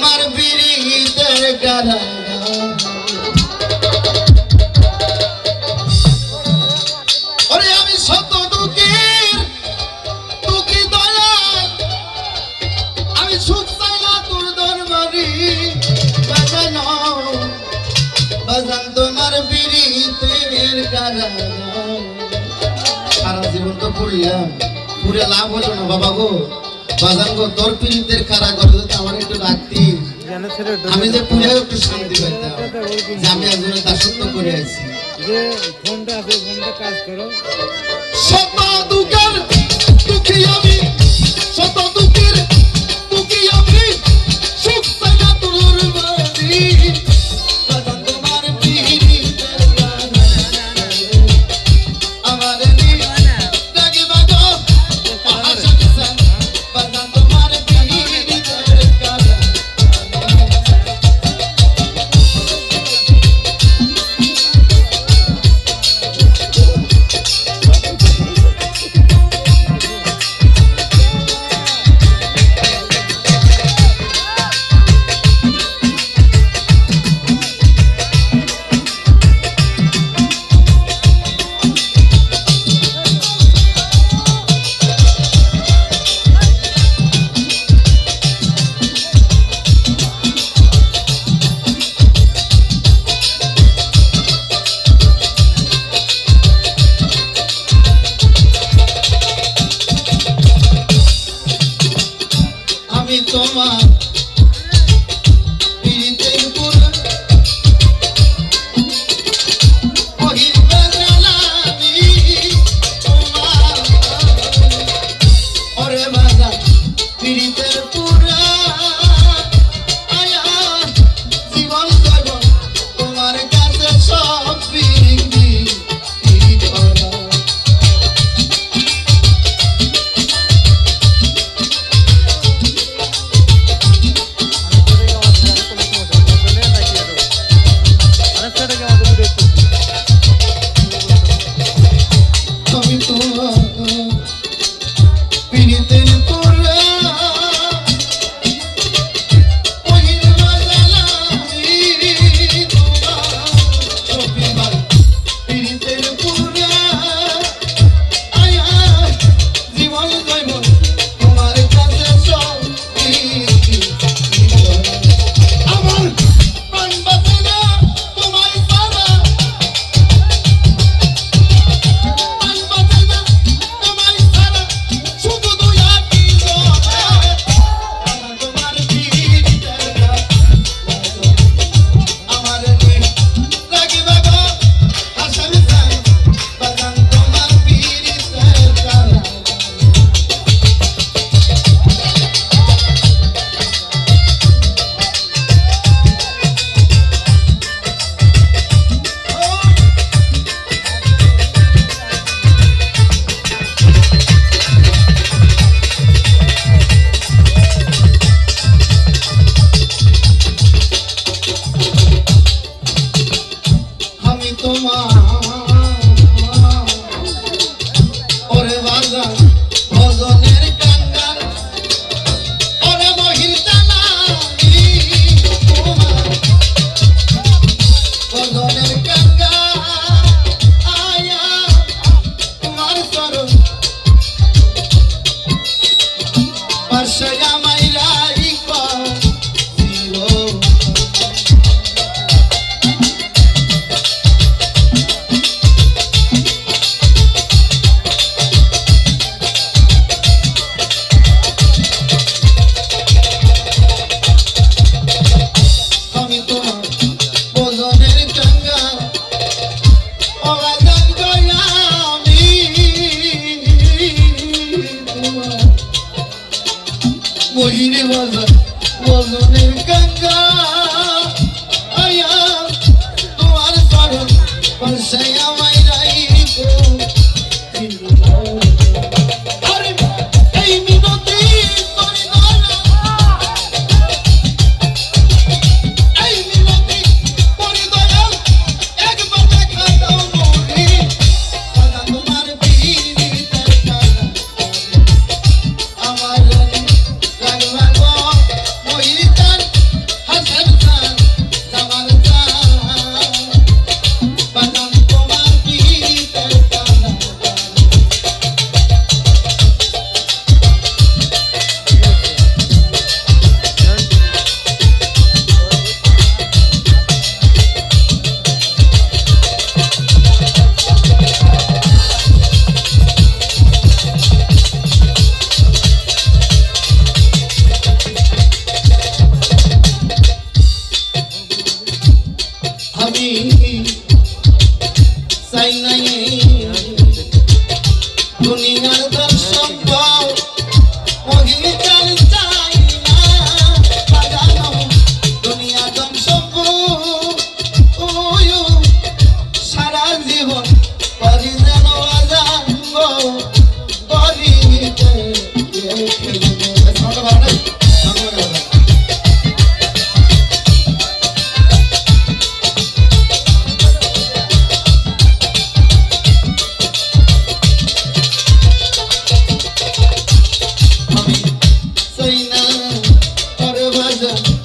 তোমার বিরিতের কারাগার ওরে আমি শত দুঃখের দুঃখী দয়া আমি সুখ চাই না তোর দরবারি বাজান বাজান তোমার বিরিতের কারাগার সারা জীবন তো পড়লাম পুরে লাভ হলো না বাবা গো বাজান গো তোর পিড়িতের কারাগার যদি আমার একটু রাখতি আমি যে পুরে একটু শান্তি পাইতাম যে আমি একজনের দাসত্ব করে আছি যে ফোনটা আছে ফোনটা কাজ করো শত দুঃখের দুঃখী আমি শত দুঃখের দুঃখী আমি সুখ চাই না তোর বাড়ি বাজান তোমার পিড়িতের কারাগার আমার রাগে বাগো আশা কিসান বাজান তোমার পিড়িতের কারাগার আমি তোমার পিড়িতের পুরা ওহির বাজালামি তোমার ওরে বাজান পিড়িতের পুরা আয়া জীবন যাব তোমার কাছে সব পিড়ি করা আমি তোমার পিড়িতের পুরা ওহির বাজালামি তোমার সপিবার পিড়িতের পুরা আয়া জীবন যাইব তোমার কাছে সব আমার প্রাণ বাঁচে না তোমায় ছাড়া প্রাণ বাঁচে না তোমায় ছাড়া শুধু দুই আঁখি জলে আমার তোমার পিড়িতের কারাগার আমার রাগে বাগো আশা মিশাই বাজান তোমার পিড়িতের কারাগার আমি তোমার ওরে বাজান ভজনের কাঙ্গাল ওরে মহিল টানালি তোমার ভজনের কাঙ্গাল আয়া তোমার চরণ পাশে আমায় রাইখা দিল আমি তোমার ভজনের কাঙ্গাল অবাজান গয়া আমি তোমার মহিনে বাজান ভজনের কাঙ্গাল আয়া তোমার চরণ পাশে আমায় রাইখা দিল আরে এই মিনতি করি দয়া এই মিনতি করি দয়া একবার দেখা দাও নবী বাজান তোমার পিড়িতের কারাগার আমার রাগে বাগো মহিতান যে